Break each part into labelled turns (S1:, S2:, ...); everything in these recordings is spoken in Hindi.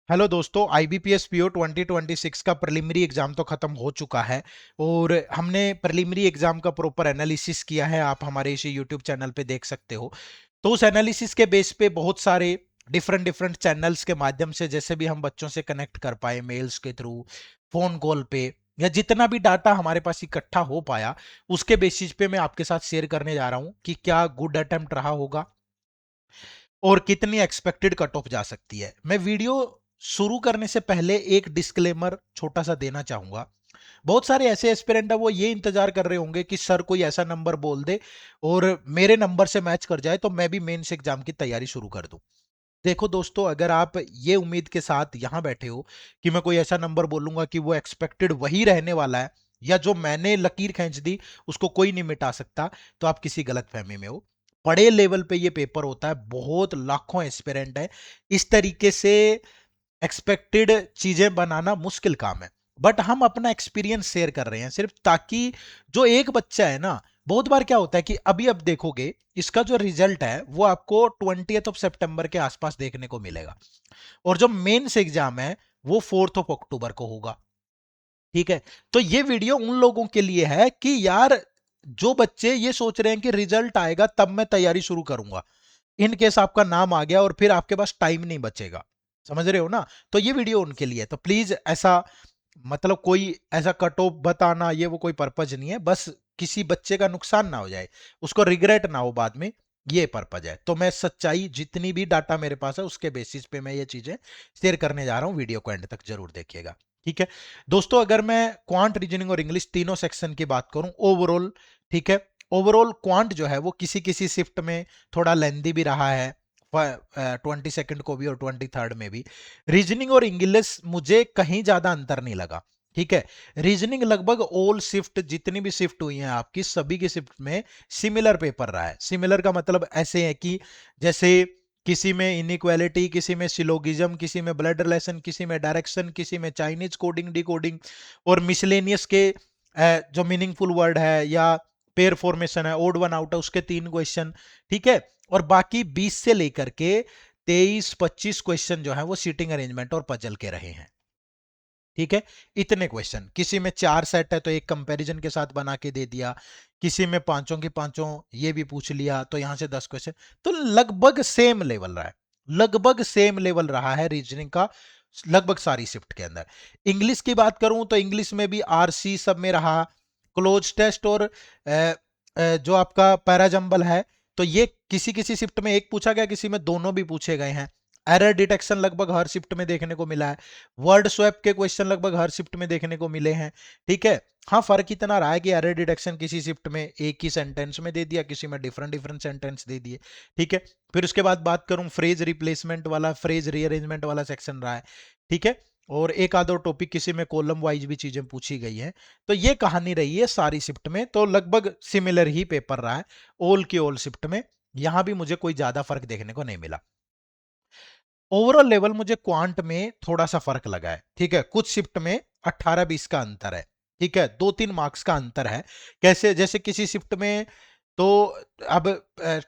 S1: हेलो दोस्तों, आईबीपीएस पीओ 2026 का प्रिलिमिनरी एग्जाम तो खत्म हो चुका है और हमने प्रिलिमिनरी एग्जाम का प्रॉपर एनालिसिस किया है। आप हमारे इसी यूट्यूब चैनल पे देख सकते हो। तो उस एनालिसिस के बेस पे बहुत सारे डिफरेंट डिफरेंट चैनल्स के माध्यम से जैसे भी हम बच्चों से कनेक्ट कर पाए, मेल्स के थ्रू, फोन कॉल पे, या जितना भी डाटा हमारे पास इकट्ठा हो पाया, उसके बेसिस पे मैं आपके साथ शेयर करने जा रहा हूं कि क्या गुड अटेम्प्ट रहा होगा और कितनी एक्सपेक्टेड कट ऑफ जा सकती है। मैं वीडियो शुरू करने से पहले एक डिस्क्लेमर छोटा सा देना चाहूंगा। बहुत सारे ऐसे एस्पिरेंट है, वो ये इंतजार कर रहे होंगे कि सर कोई ऐसा नंबर बोल दे और मेरे नंबर से मैच कर जाए तो मैं भी मेंस एग्जाम की तैयारी शुरू कर दूं। देखो दोस्तों, अगर आप ये उम्मीद के साथ यहां बैठे हो कि मैं कोई ऐसा नंबर बोलूंगा कि वो एक्सपेक्टेड वही रहने वाला है, या जो मैंने लकीर खींच दी उसको कोई नहीं मिटा सकता, तो आप किसी गलत फहमी में हो। बड़े लेवल पे ये पेपर होता है, बहुत लाखों एस्पिरेंट है। इस तरीके से एक्सपेक्टेड चीजें बनाना मुश्किल काम है। बट हम अपना एक्सपीरियंस शेयर कर रहे हैं सिर्फ ताकि जो एक बच्चा है ना, बहुत बार क्या होता है कि अभी अब देखोगे इसका जो रिजल्ट है वो आपको 20th ऑफ सितंबर के आसपास देखने को मिलेगा, और जो मेंस एग्जाम है वो 4th ऑफ अक्टूबर को होगा। ठीक है, तो ये वीडियो उन लोगों के लिए है कि यार, जो बच्चे ये सोच रहे हैं कि रिजल्ट आएगा तब मैं तैयारी शुरू करूंगा, इन केस आपका नाम आ गया और फिर आपके पास टाइम नहीं बचेगा। समझ रहे हो ना? तो ये वीडियो उनके लिए है। तो प्लीज ऐसा, मतलब कोई ऐसा कट ऑफ बताना ये वो कोई पर्पज नहीं है, बस किसी बच्चे का नुकसान ना हो जाए, उसको रिग्रेट ना हो बाद में, ये पर्पज है। तो मैं सच्चाई, जितनी भी डाटा मेरे पास है उसके बेसिस पे मैं ये चीजें शेयर करने जा रहा हूं। वीडियो को एंड तक जरूर देखिएगा। ठीक है दोस्तों, अगर मैं क्वांट, रीजनिंग और इंग्लिश तीनों सेक्शन की बात करूं ओवरऑल, ठीक है, ओवरऑल क्वांट जो है वो किसी किसी शिफ्ट में थोड़ा लेंदी भी रहा है, 22 को भी और 23 में भी। रीजनिंग और इंग्लिश मुझे कहीं ज्यादा अंतर नहीं लगा। ठीक है, रीजनिंग लगभग ऑल शिफ्ट, जितनी भी शिफ्ट हुई हैं आपकी, सभी की शिफ्ट में सिमिलर पेपर रहा है। सिमिलर का मतलब ऐसे है कि जैसे किसी में इनइक्वालिटी, किसी में सिलोगिज्म, किसी में ब्लड रिलेशन, किसी में डायरेक्शन, किसी में चाइनीज कोडिंग डिकोडिंग, और मिसलेनियस के जो मीनिंगफुल वर्ड है या पेयर फॉर्मेशन है, ओड वन आउट है, उसके 3 क्वेश्चन। ठीक है, और बाकी 20 से लेकर के 23-25 क्वेश्चन जो है वो सीटिंग अरेंजमेंट और पजल के रहे हैं। ठीक है, इतने क्वेश्चन। किसी में 4 सेट है तो एक कंपैरिजन के साथ बना के दे दिया, किसी में पांचों की पांचों ये भी पूछ लिया, तो यहां से 10 क्वेश्चन। तो लगभग सेम लेवल रहा है, लगभग सेम लेवल रहा है रीजनिंग का, लगभग सारी शिफ्ट के अंदर। इंग्लिश की बात करूं तो इंग्लिश में भी आरसी सब में रहा, क्लोज टेस्ट और जो आपका पैराजंबल है, तो ये किसी किसी शिफ्ट में एक पूछा गया, किसी में दोनों भी पूछे गए हैं। एरर डिटेक्शन लगभग हर शिफ्ट में देखने को मिला है। वर्ड स्वैप के क्वेश्चन लगभग हर शिफ्ट में देखने को मिले हैं। ठीक है, हाँ, फर्क इतना रहा है कि एरर डिटेक्शन किसी शिफ्ट में एक ही सेंटेंस में दे दिया, किसी में डिफरेंट डिफरेंट सेंटेंस दे दिए। ठीक है, फिर उसके बाद बात करूं, फ्रेज रिप्लेसमेंट वाला, फ्रेज रीअरेंजमेंट वाला सेक्शन रहा है। ठीक है, और एक आधो टॉपिक किसी में कॉलम वाइज भी चीजें पूछी गई हैं। तो ये कहानी रही है सारी शिफ्ट में, तो लगभग सिमिलर ही पेपर रहा है ऑल की ऑल शिफ्ट में। यहां भी मुझे कोई ज्यादा फर्क देखने को नहीं मिला। ओवरऑल लेवल मुझे क्वांट में थोड़ा सा फर्क लगा है। ठीक है, कुछ शिफ्ट में 18-20 का अंतर है। ठीक है, 2-3 मार्क्स का अंतर है। कैसे? जैसे किसी शिफ्ट में तो अब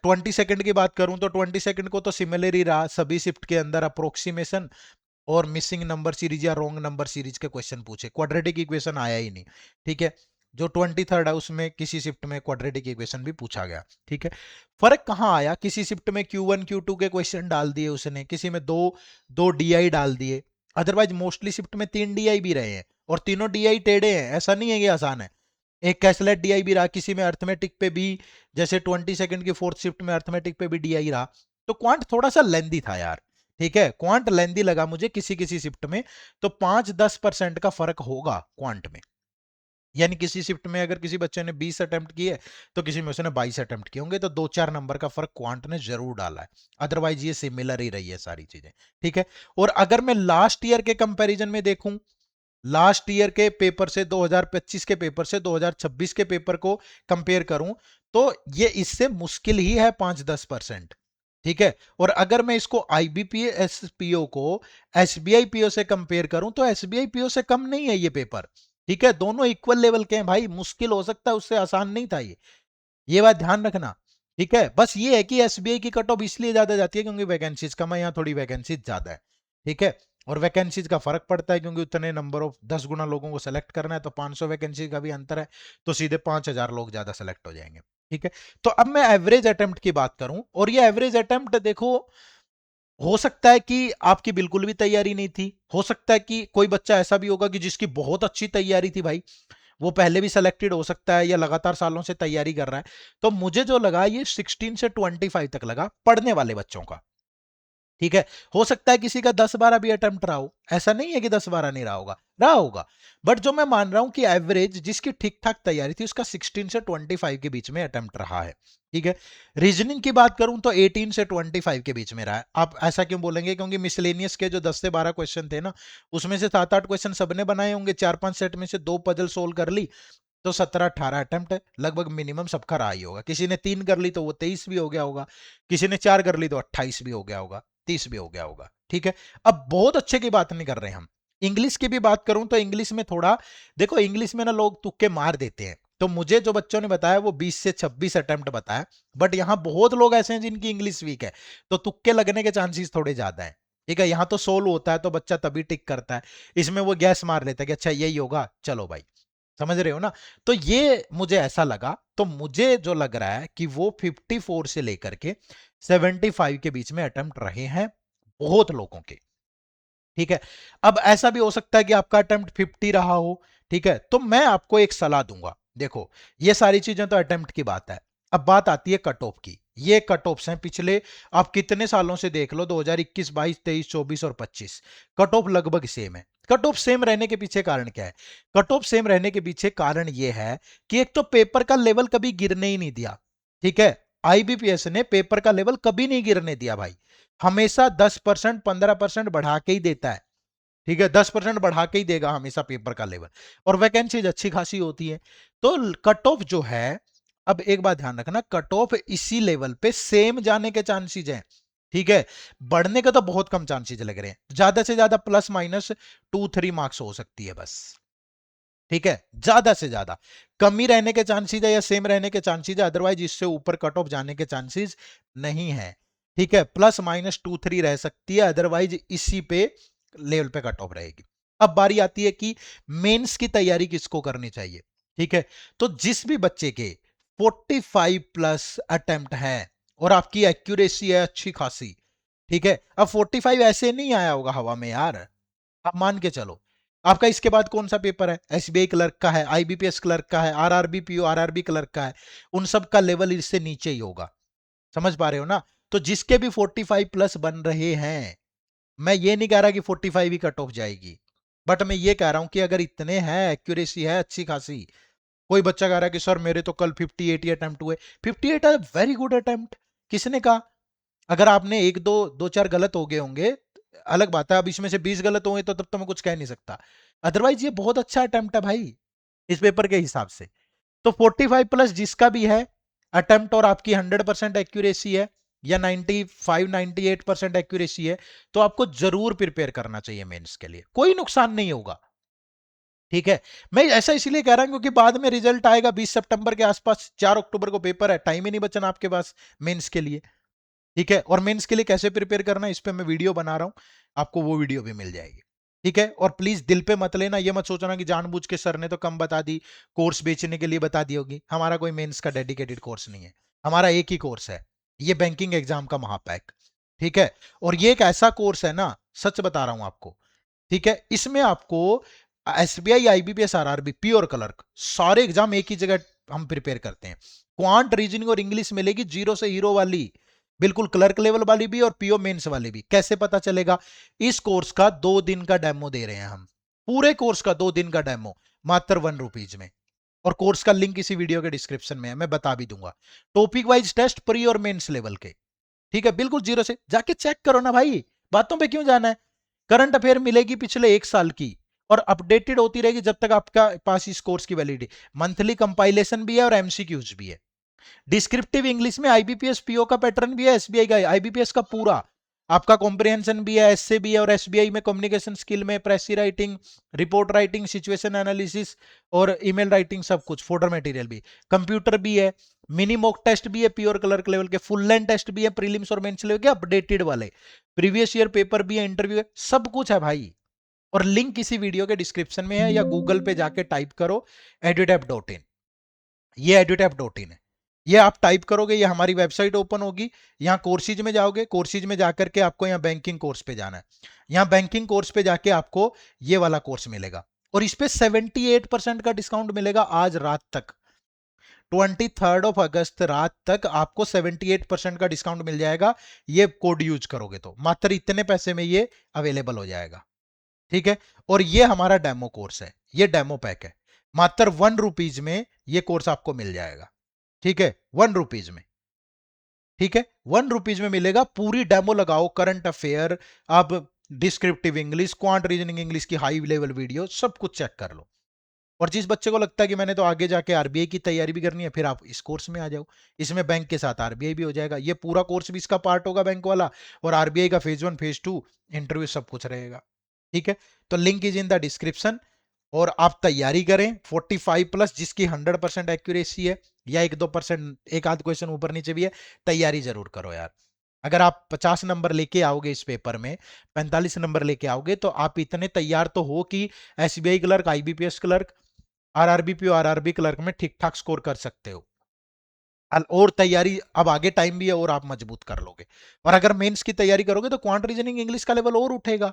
S1: 22 की बात करूं तो 22 को तो सिमिलर ही रहा, सभी शिफ्ट के अंदर अप्रोक्सीमेशन और मिसिंग नंबर सीरीज या रॉन्ग नंबर सीरीज के क्वेश्चन पूछे, क्वाड्रेटिक इक्वेशन आया ही नहीं। ठीक है, जो 23 है उसमें किसी शिफ्ट में क्वाड्रेटिक इक्वेशन भी पूछा गया। ठीक है, फर्क कहां आया? किसी शिफ्ट में Q1 Q2 के क्वेश्चन डाल दिए उसने, किसी में दो दो डीआई डाल दिए। अदरवाइज मोस्टली शिफ्ट में 3 डीआई भी रहे हैं, और तीनों डीआई टेढ़े हैं, ऐसा नहीं है कि आसान है। एक कैसलेट डीआई भी रहा, किसी में अर्थमेटिक पे भी, जैसे 22 की फोर्थ शिफ्ट में अर्थमेटिक पे भी डीआई रहा। तो क्वांट थोड़ा सा लेंदी था यार। ठीक है, क्वांट लेंदी लगा मुझे किसी किसी शिफ्ट में। तो 5-10% का फर्क होगा क्वांट में। यानी किसी शिफ्ट में अगर किसी बच्चे ने 20 अटेम्प्ट किए तो किसी में उसने 22 अटेम्प्ट किए होंगे, तो 2-4 नंबर का फर्क क्वांट ने जरूर डाला है। अदरवाइज ये सिमिलर ही रही है सारी चीजें। ठीक है, और अगर मैं लास्ट ईयर के कंपैरिजन में देखूं, लास्ट ईयर के पेपर से, 2025 के पेपर से 2026 के पेपर को कंपेयर करूं, तो ये इससे मुश्किल ही है 5-10%। ठीक है, और अगर मैं इसको आईबीपीएस पीओ को एसबीआई पीओ से कंपेयर करूं तो एसबीआई पीओ से कम नहीं है ये पेपर। ठीक है, दोनों इक्वल लेवल के हैं भाई, मुश्किल हो सकता है उससे आसान नहीं था ये बात ध्यान रखना। ठीक है, बस ये है कि एसबीआई की कट ऑफ इसलिए ज्यादा जाती है क्योंकि वैकेंसीज कम है, यहाँ थोड़ी वैकेंसीज ज्यादा है। ठीक है, और वैकेंसीज का फर्क पड़ता है क्योंकि उतने नंबर ऑफ 10 गुना लोगों को सेलेक्ट करना है, तो 500 वैकेंसी का भी अंतर है, तो सीधे 5000 लोग ज्यादा सेलेक्ट हो जाएंगे। ठीक है, तो अब मैं एवरेज अटेम्प्ट की बात करूं, और ये एवरेज अटेम्प्ट देखो, हो सकता है कि आपकी बिल्कुल भी तैयारी नहीं थी, हो सकता है कि कोई बच्चा ऐसा भी होगा कि जिसकी बहुत अच्छी तैयारी थी भाई, वो पहले भी सिलेक्टेड हो सकता है, या लगातार सालों से तैयारी कर रहा है। तो मुझे जो लगा ये 16 से 25 तक लगा पढ़ने वाले बच्चों का। ठीक है, हो सकता है किसी का 10-12 भी अटेम्प्ट रहा हो, ऐसा नहीं है कि 10-12 नहीं रहा होगा, बट जो मैं मान रहा हूं कि एवरेज जिसकी ठीक ठाक तैयारी थी उसका 16 से 25 के बीच में अटेम्प्ट रहा है। ठीक है, रीजनिंग की बात करूं तो 18 से 25 के बीच में रहा है। आप ऐसा क्यों बोलेंगे, क्योंकि मिसलेनियस के जो 10 से 12 क्वेश्चन थे ना, उसमें से 7-8 क्वेश्चन सबने बनाए होंगे, 4-5 सेट में से 2 पजल सोल्व कर ली, तो 17-18 अटेम्प्ट है लगभग मिनिमम सबका रहा ही होगा। किसी ने 3 कर ली तो वो 23 भी हो गया होगा, किसी ने 4 कर ली तो 28 भी हो गया होगा, 30 भी हो गया होगा। ठीक है, अब बहुत अच्छे की बात नहीं कर रहे हम, इंग्लिश की भी बात करूं तो इंग्लिश में थोड़ा देखो, इंग्लिश में ना लोग तुक्के मार देते हैं, तो मुझे जो बच्चों ने बताया वो 20 से 26 अटेम्प्ट बताया, बट यहां बहुत लोग ऐसे हैं जिनकी इंग्लिश वीक है, तो तुक्के लगने के चांसेस थोड़े ज्यादा है। ठीक है, यहां तो सोल्व होता है तो बच्चा तभी टिक करता है, इसमें वो गैस मार लेता है कि अच्छा यही होगा, चलो भाई, समझ रहे हो ना। तो ये मुझे ऐसा लगा, तो मुझे जो लग रहा है कि वो 54 से लेकर के 75 के बीच में अटेम्प्ट रहे हैं बहुत लोगों के। ठीक है, अब ऐसा भी हो सकता है कि आपका अटेम्प्ट 50 रहा हो। ठीक है, तो मैं आपको एक सलाह दूंगा, देखो ये सारी चीजें तो अटेम्प्ट की बात है, अब बात आती है कट ऑफ की। ये कट ऑफ्स हैं पिछले, आप कितने सालों से देख लो, 2021, 22, 23, 24 और 25, कट ऑफ लगभग सेम है। कट ऑफ सेम रहने के पीछे कारण क्या है? कट ऑफ सेम रहने के पीछे कारण यह है कि एक तो पेपर का लेवल कभी गिरने ही नहीं दिया। ठीक है, आईबीपीएस ने पेपर का लेवल कभी नहीं गिरने दिया भाई, हमेशा 10% 15% बढ़ा के ही देता है। ठीक है, 10% बढ़ा के ही देगा हमेशा पेपर का लेवल, और वैकेंसीज अच्छी खासी होती है। तो कट ऑफ जो है, अब एक बात ध्यान रखना, कट ऑफ इसी लेवल पे सेम जाने के चांसेस हैं। ठीक है, बढ़ने का तो बहुत कम चांसेस लग रहे हैं, ज्यादा से ज्यादा प्लस माइनस 2-3 मार्क्स हो सकती है बस। ठीक है, ज्यादा से ज्यादा कमी रहने के चांसेस है या सेम रहने के चांसेस है, अदरवाइज इससे ऊपर कट ऑफ जाने के चांसेस नहीं है। ठीक है, +-2-3 रह सकती है, अदरवाइज इसी पे लेवल पे कट ऑफ रहेगी। अब बारी आती है कि मेंस की तैयारी किसको करनी चाहिए। ठीक है, तो जिस भी बच्चे के 45 प्लस अटेम्प्ट है और आपकी एक्यूरेसी है अच्छी खासी, ठीक है, अब 45 ऐसे नहीं आया होगा हवा में यार, आप मान के चलो। आपका इसके बाद कौन सा पेपर है? एसबीआई क्लर्क का है, आईबीपीएस क्लर्क का है, आरआरबी पीओ आरआरबी क्लर्क का है, उन सब का लेवल इससे नीचे ही होगा। समझ पा रहे हो ना? तो जिसके भी 45 प्लस बन रहे हैं, मैं ये नहीं कह रहा कि 45 ही कट ऑफ जाएगी, बट मैं ये कह रहा हूं कि अगर इतने हैं, एक्यूरेसी है अच्छी खासी, कोई बच्चा कह रहा है कि सर मेरे तो कल 58 ही अटेम्प्ट हुए, 58 वेरी गुड अटेम्प्ट, किसने कहा? अगर आपने एक दो दो चार गलत हो गए होंगे अलग बात है, अब इसमें से 20 गलत होंगे तो तब तो मैं कुछ कह नहीं सकता, अदरवाइज ये बहुत अच्छा अटेम्प्ट है भाई इस पेपर के हिसाब से। तो 45 प्लस जिसका भी है अटेम्प्ट और आपकी 100% एक्यूरेसी है या 95-98% एक्यूरेसी है, तो आपको जरूर प्रिपेयर करना चाहिए मेंस के लिए, कोई नुकसान नहीं होगा। ठीक है, मैं ऐसा इसलिए कह रहा हूं क्योंकि बाद में रिजल्ट आएगा 20 सितंबर के आसपास, 4 अक्टूबर को पेपर है, टाइम ही नहीं बचना आपके पास मेंस के लिए। ठीक है, और मेंस के लिए कैसे प्रिपेयर करना है इस पे मैं वीडियो बना रहा हूं, आपको वो वीडियो भी मिल जाएगी। ठीक है, और प्लीज दिल पे मत लेना, ये मत सोचना कि जानबूझ के सर ने तो कम बता दी, कोर्स बेचने के लिए बता दी होगी, हमारा कोई मेंस का डेडिकेटेड कोर्स नहीं है, हमारा एक ही कोर्स है, ये बैंकिंग एग्जाम का महापैक। ठीक है, और ये एक ऐसा कोर्स है ना, सच बता रहा हूं आपको, ठीक है, इसमें आपको SBI IBPS RRB pure clerk सारे एग्जाम एक ही जगह हम प्रिपेयर करते हैं, क्वांट रीजनिंग और इंग्लिश मिलेगी जीरो से हीरो वाली, बिल्कुल क्लर्क लेवल वाली भी और पीओ मेंस वाली भी। कैसे पता चलेगा? इस कोर्स का 2 दिन का डेमो दे रहे हैं हम, पूरे कोर्स का 2 दिन का डेमो मात्र ₹1 में, और कोर्स का लिंक इसी वीडियो के डिस्क्रिप्शन में है, मैं बता भी दूंगा। टॉपिक वाइज टेस्ट प्री और मेंस लेवल के, ठीक है, बिल्कुल जीरो से, जाके चेक करो ना भाई, बातों पे क्यों जाना है। करंट अफेयर मिलेगी पिछले 1 साल की, और अपडेटेड होती रहेगी जब तक आपका पास इस कोर्स की वैलिडिटी, मंथली कंपाइलेशन भी है और एमसीक्यूज भी है। डिस्क्रिप्टिव इंग्लिश में आईबीपीएस पीओ का पैटर्न भी है, एसबीआई का आईबीपीएस का पूरा, आपका कॉम्प्रिहेंशन भी है, एसए भी है, और एसबीआई में कम्युनिकेशन स्किल में प्रेसी writing, report writing, situation analysis और ईमेल राइटिंग, सब कुछ, फोल्डर मटेरियल भी, कंप्यूटर भी है, मिनी मॉक टेस्ट भी है, प्योर क्लर्क लेवल के, फुल लेंथ टेस्ट भी है, प्रीलिम्स और मेंस लेवल के अपडेटेड वाले, प्रीवियस ईयर पेपर भी है, इंटरव्यू है, सब कुछ है भाई। और लिंक इसी वीडियो के डिस्क्रिप्शन में है, या गूगल पे जाके टाइप करो edutap.in, ये edutap.in है। ये आप टाइप करोगे, ये हमारी वेबसाइट ओपन होगी, यहाँ कोर्सेज में जाओगे, कोर्सेज में जाकर के आपको यहाँ बैंकिंग कोर्स पे जाना है, यहाँ बैंकिंग कोर्स पे जाके आपको ये वाला कोर्स मिलेगा, और इस पे 78% का डिस्काउंट मिलेगा आज रात तक। 23 रात तक आपको 78% का डिस्काउंट मिल जाएगा, ये कोड यूज करोगे तो मात्र इतने पैसे में ये अवेलेबल हो जाएगा, ठीक है। और ये हमारा डेमो कोर्स है, ये डेमो पैक है, मात्र 1 रुपीज में ये कोर्स आपको मिल जाएगा, ठीक है, 1 रुपीज में, ठीक है, 1 रुपीज में मिलेगा। पूरी डेमो लगाओ, करंट अफेयर, आप descriptive English, quant reasoning English की हाई लेवल वीडियो, सब कुछ चेक कर लो। और जिस बच्चे को लगता है कि मैंने तो आगे जाके आरबीआई की तैयारी भी करनी है, फिर आप इस कोर्स में आ जाओ, इसमें बैंक के साथ आरबीआई भी हो जाएगा, ये पूरा कोर्स भी इसका पार्ट होगा बैंक वाला, और आरबीआई का फेज 1 फेज 2 इंटरव्यू सब कुछ रहेगा, ठीक है। तो link is in the description, और आप तैयारी करें 45+ जिसकी 100% एक्यूरेसी है, या 1-2% एक आध क्वेश्चन ऊपर नीचे भी है, तैयारी जरूर करो यार। अगर आप 50 नंबर लेके आओगे इस पेपर में, 45 नंबर लेके आओगे, तो आप इतने तैयार तो हो कि SBI clerk, IBPS clerk, RRB और आरआरबी क्लर्क में ठीक ठाक स्कोर कर सकते हो। और तैयारी अब आगे टाइम भी है, और आप मजबूत कर लोगे। और अगर मेंस की तैयारी करोगे तो क्वांट रीजनिंग इंग्लिश का लेवल और उठेगा,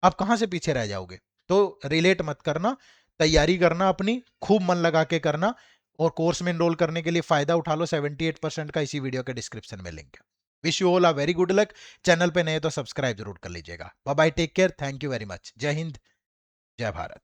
S1: आप कहां से पीछे रह जाओगे। तो रिलेट मत करना, तैयारी करना अपनी, खूब मन लगा के करना, और कोर्स में एनरोल करने के लिए फायदा उठा लो, 78% का इसी वीडियो के डिस्क्रिप्शन में लिंक है। Wish you all a very good luck. Channel पे नए तो सब्सक्राइब जरूर कर लीजिएगा। Bye bye, take care, thank you very much, जय हिंद, जय भारत।